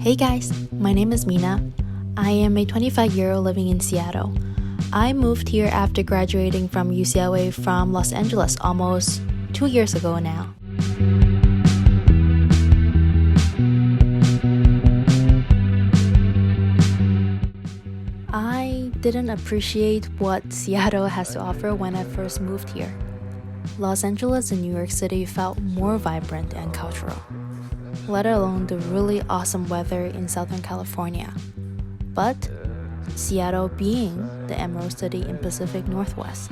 Hey guys, my name is Mina. I am a 25-year-old living in Seattle. I moved here after graduating from UCLA from Los Angeles almost 2 years ago now. I didn't appreciate what Seattle has to offer when I first moved here. Los Angeles and New York City felt more vibrant and cultural, let alone the really awesome weather in Southern California. But Seattle, being the Emerald City in Pacific Northwest,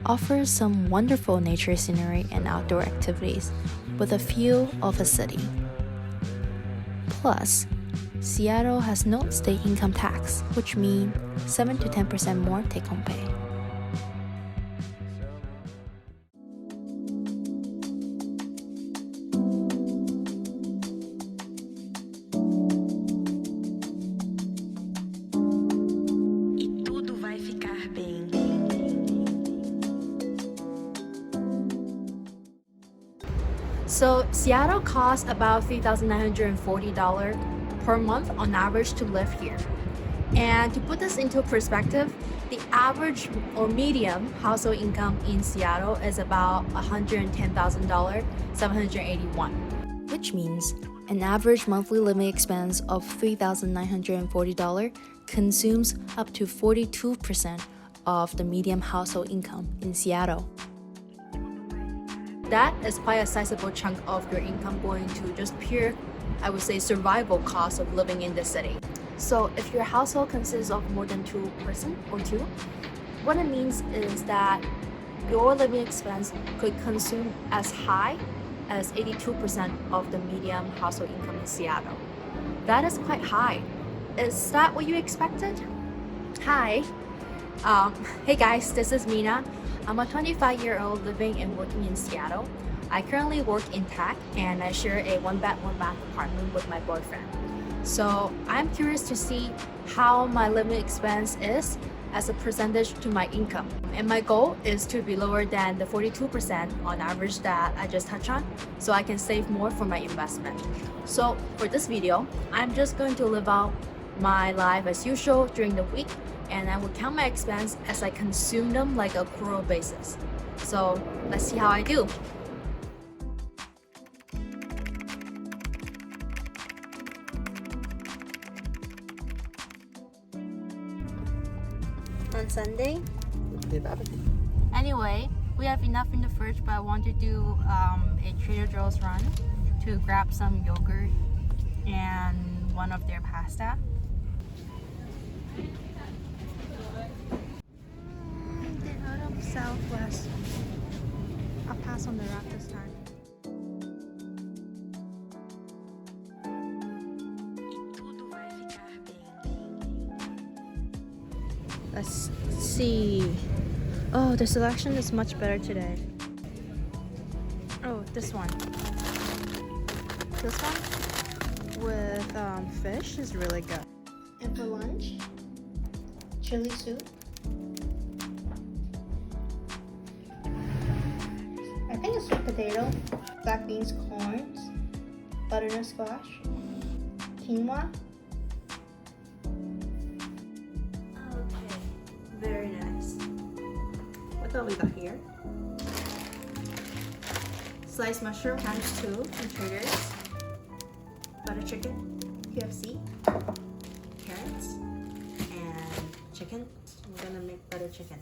offers some wonderful nature scenery and outdoor activities with a feel of a city. Plus, Seattle has no state income tax, which means 7 to 10% more take-home pay. So Seattle costs about $3,940 per month on average to live here. And to put this into perspective, the average or median household income in Seattle is about $110,000, $781. Which means an average monthly living expense of $3,940 consumes up to 42% of the median household income in Seattle. That is quite a sizable chunk of your income going to just pure, I would say, survival cost of living in the city. So if your household consists of more than two person or two, what it means is that your living expense could consume as high as 82% of the median household income in Seattle. That is quite high. Is that what you expected? Hi. Hey guys, this is Mina. I'm a 25-year-old living and working in Seattle. I currently work in tech and I share a one-bed, one-bath apartment with my boyfriend. So I'm curious to see how my living expense is as a percentage to my income. And my goal is to be lower than the 42% on average that I just touched on, so I can save more for my investment. So for this video, I'm just going to live out my life as usual during the week, and I will count my expense as I consume them like a accrual basis. So let's see how I do. On Sunday? Anyway, we have enough in the fridge, but I want to do a Trader Joe's run to grab some yogurt and one of their pasta. Get out of Southwest. I'll pass on the rock this time. Let's see. Oh, the selection is much better today. Oh, this one. This one with fish is really good. And for lunch, chili soup. I think it's sweet potato, black beans, corns, butternut squash, quinoa. Okay, very nice. What do we got here? Sliced mushroom times 2 from Traders, butter chicken, KFC, carrots, and chicken. We're gonna make butter chicken.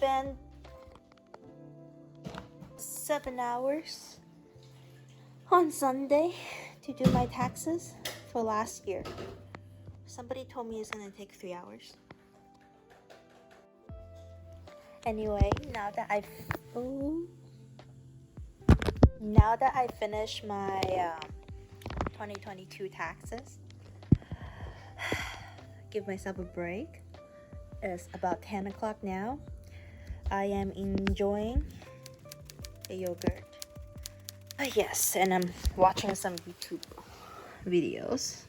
spent 7 hours on Sunday to do my taxes for last year. Somebody told me it's gonna take 3 hours. Anyway, now that I finished my 2022 taxes, give myself a break. It's about 10 o'clock now. I am enjoying the yogurt. Yes, and I'm watching some YouTube videos.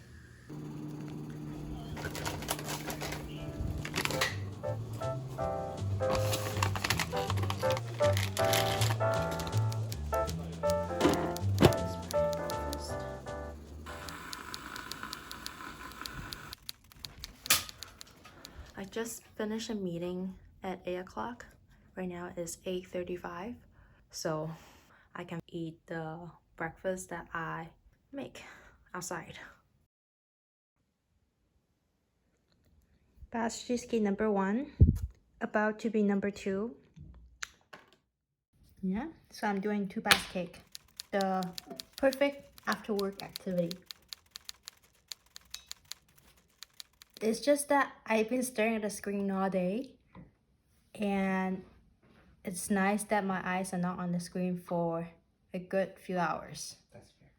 I just finished a meeting at 8 o'clock. Right now it's 8:35, so I can eat the breakfast that I make outside. Batch cheesecake number 1, about to be number 2. Yeah, so I'm doing 2 batch cake. The perfect after work activity. It's just that I've been staring at the screen all day, and it's nice that my eyes are not on the screen for a good few hours. That's fair.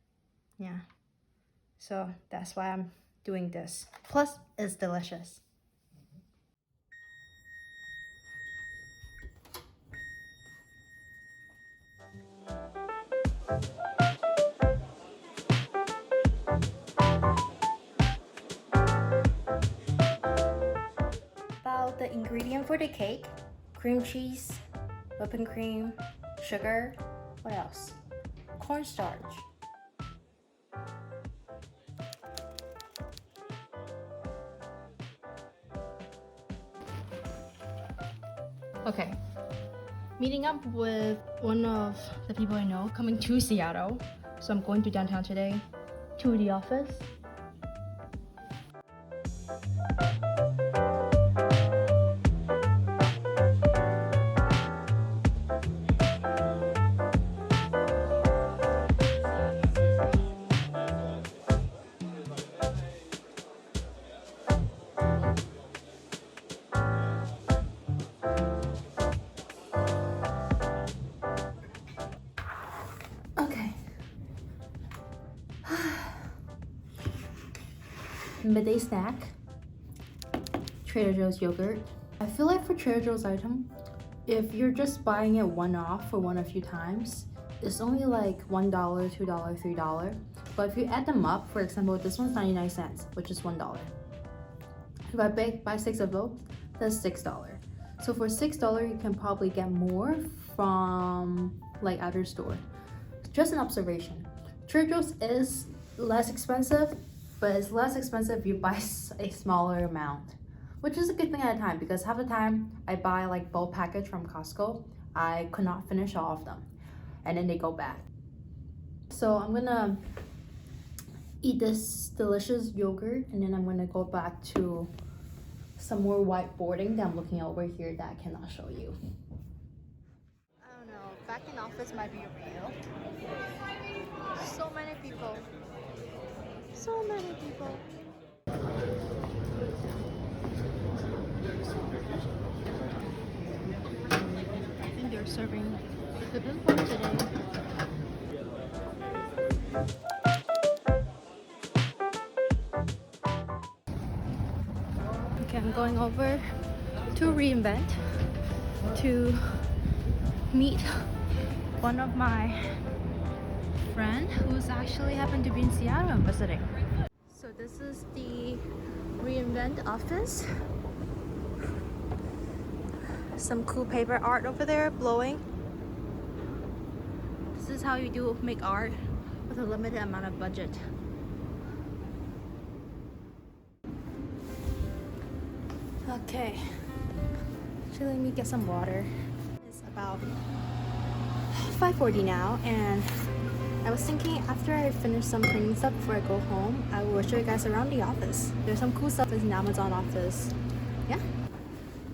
Yeah, so that's why I'm doing this. Plus, it's delicious. About the ingredient for the cake: cream cheese, whipping cream, sugar, what else? Cornstarch. Okay, meeting up with one of the people I know coming to Seattle. So I'm going to downtown today to the office. Okay. Midday snack. Trader Joe's yogurt. I feel like for Trader Joe's item, if you're just buying it one-off or one a few times, it's only like $1, $2, $3. But if you add them up, for example, this one's 99 cents, which is $1. If I buy 6 of those, that's $6. So for $6, you can probably get more from like other store. Just an observation. Trader Joe's is less expensive, but it's less expensive if you buy a smaller amount, which is a good thing at a time, because half the time I buy like bulk package from Costco, I could not finish all of them, and then they go bad. So I'm gonna eat this delicious yogurt, and then I'm gonna go back to some more whiteboarding that I'm looking over here that I cannot show you. I don't know, back in office might be real. So many people. So many people. I think they're serving the import today. Okay, I'm going over to reInvent to meet one of my friend who's actually happened to be in Seattle and visiting. So this is the reInvent office. Some cool paper art over there blowing. This is how you make art with a limited amount of budget. Okay, actually let me get some water. It's about 5:40 now, and I was thinking after I finish some cleaning stuff before I go home, I will show you guys around the office. There's some cool stuff in the Amazon office. Yeah.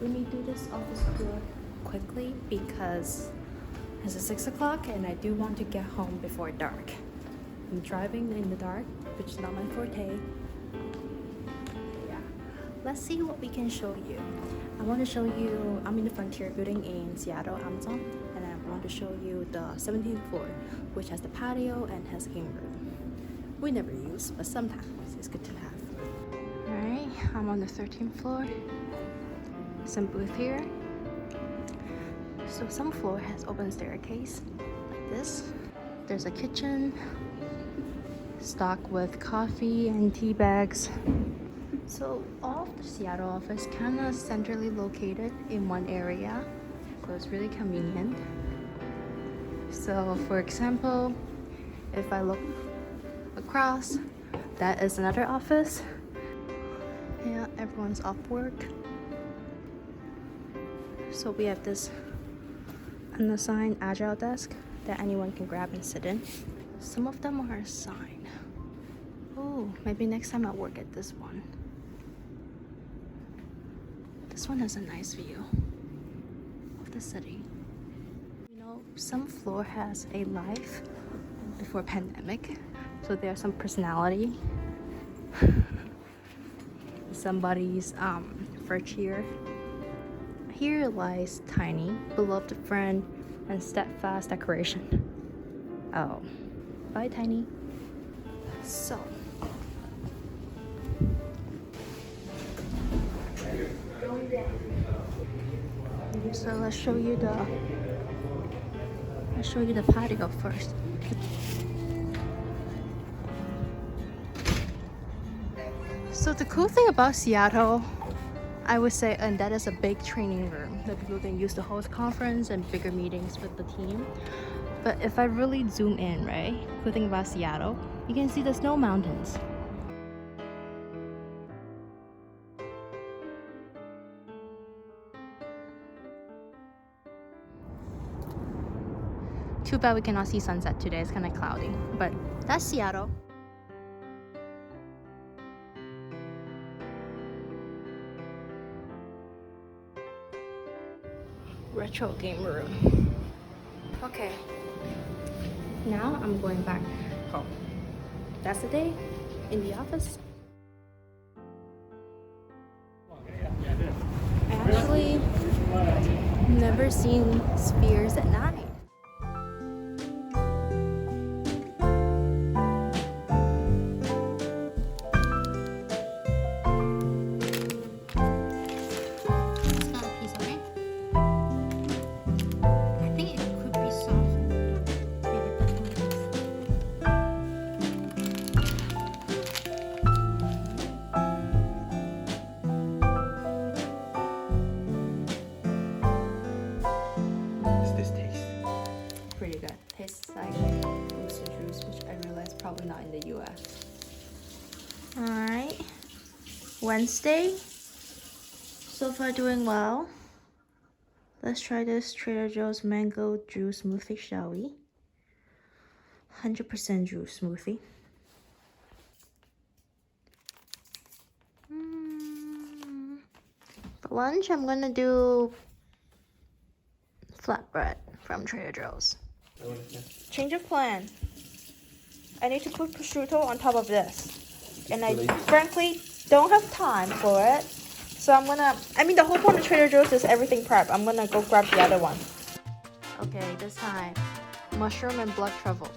Let me do this office tour. quickly because it's 6 o'clock and I do want to get home before dark. I'm driving in the dark, which is not my forte. Yeah, let's see what we can show you. I want to show you, I'm in the Frontier building in Seattle, Amazon, and I want to show you the 17th floor, which has the patio and has a game room. We never use, but sometimes it's good to have. Alright, I'm on the 13th floor. Some booth here. So some floor has open staircase like this. There's a kitchen, stocked with coffee and tea bags. So all of the Seattle office kind of centrally located in one area, so it's really convenient. So for example, if I look across, that is another office. Yeah, everyone's off work. So we have this unassigned agile desk that anyone can grab and sit in. Some of them are assigned. Oh, maybe next time I'll work at this one. This one has a nice view of the city. You know, some floor has a life before pandemic, so there's some personality. Somebody's fridge here. Here lies Tiny, beloved friend, and steadfast decoration. Oh, bye Tiny. So let's show you the patio first. So the cool thing about Seattle, I would say, and that is a big training room that people can use to host conference and bigger meetings with the team. But if I really zoom in, right, cool thing about Seattle, you can see the snow mountains. Too bad we cannot see sunset today, it's kind of cloudy, but that's Seattle. Retro game room. Okay, now I'm going back home. That's the day in the office. I actually never seen spheres at night. Pretty good. Tastes like booster juice, which I realized probably not in the US. Alright. Wednesday. So far doing well. Let's try this Trader Joe's mango juice smoothie, shall we? 100% juice smoothie. For lunch, I'm gonna do flatbread from Trader Joe's. Change of plan. I need to put prosciutto on top of this. And I frankly don't have time for it. So the whole point of Trader Joe's is everything prep. I'm gonna go grab the other one. Okay, this time, mushroom and blood truffle.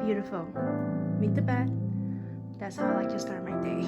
Beautiful. Make the bed. That's how I like to start my day.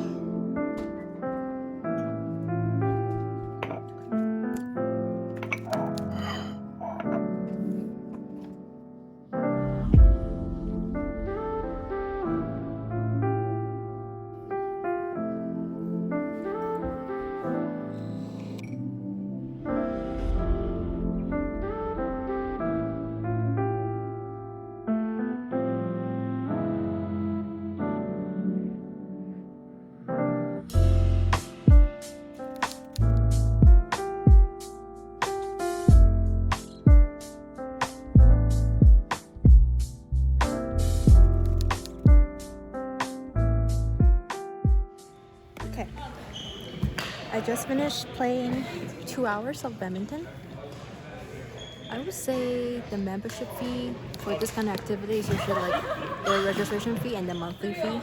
Okay, I just finished playing 2 hours of badminton. I would say the membership fee for this kind of activity is usually like the registration fee and the monthly fee.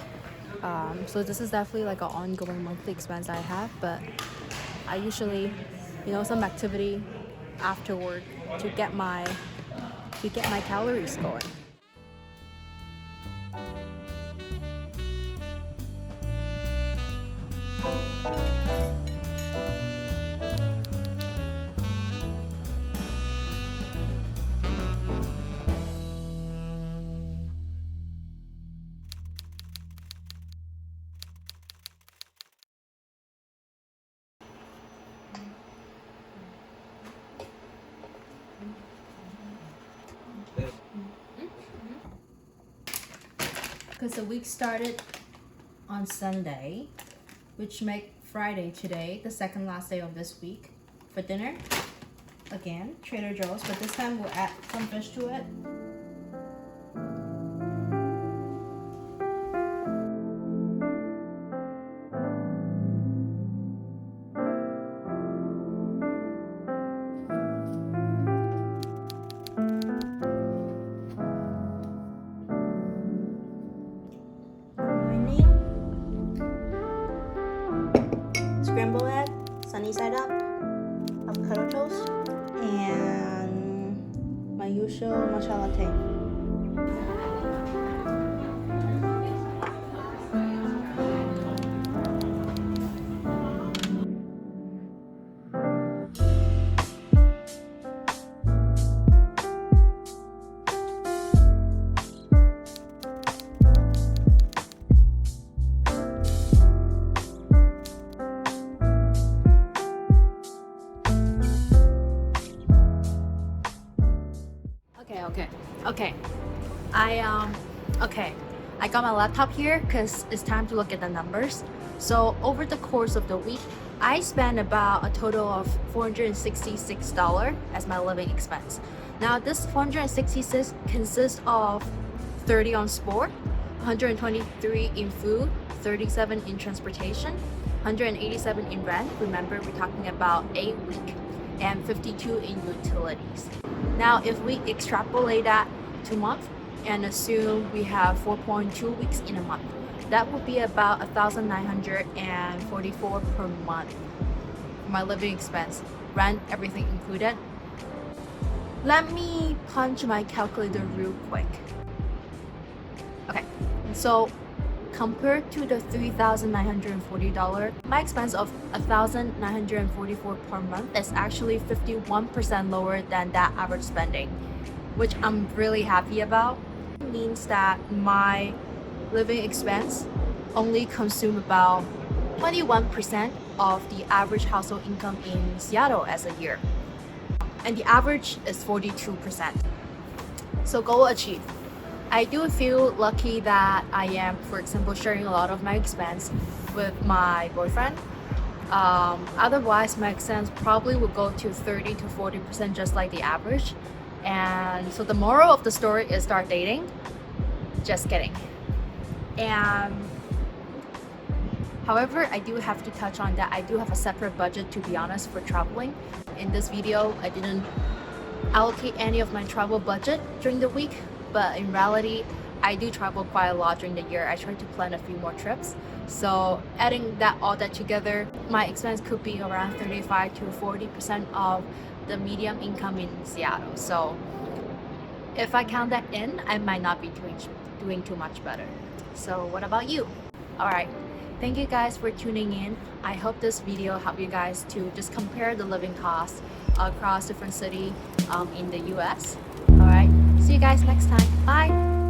So this is definitely like an ongoing monthly expense I have, but I usually, some activity afterward to get my calories going. Because the week started on Sunday, which make Friday today the second last day of this week. For dinner, again, Trader Joe's, but this time we'll add some fish to it. Scrambled egg, sunny side up, avocado toast, and my usual matcha latte. Okay. I got my laptop here because it's time to look at the numbers. So over the course of the week, I spent about a total of $466 as my living expense. Now this 466 consists of 30 on sport, 123 in food, 37 in transportation, 187 in rent. Remember, we're talking about a week, and 52 in utilities. Now, if we extrapolate that to month and assume we have 4.2 weeks in a month, that would be about $1,944 per month for my living expense, rent, everything included. Let me punch my calculator real quick. Okay, so compared to the $3,940, my expense of $1,944 per month is actually 51% lower than that average spending, which I'm really happy about. It means that my living expense only consume about 21% of the average household income in Seattle as a year. And the average is 42%. So goal achieved. I do feel lucky that I am, for example, sharing a lot of my expense with my boyfriend. Otherwise, my expense probably would go to 30 to 40%, just like the average. And so the moral of the story is start dating. Just kidding. And however, I do have to touch on that I do have a separate budget, to be honest, for traveling. In this video, I didn't allocate any of my travel budget during the week, but in reality, I do travel quite a lot during the year. I try to plan a few more trips. So adding all that together, my expense could be around 35 to 40% of the median income in Seattle. So if I count that in, I might not be doing too much better. So what about you? All right. Thank you guys for tuning in. I hope this video helped you guys to just compare the living costs across different cities in the US. All right. See you guys next time. Bye.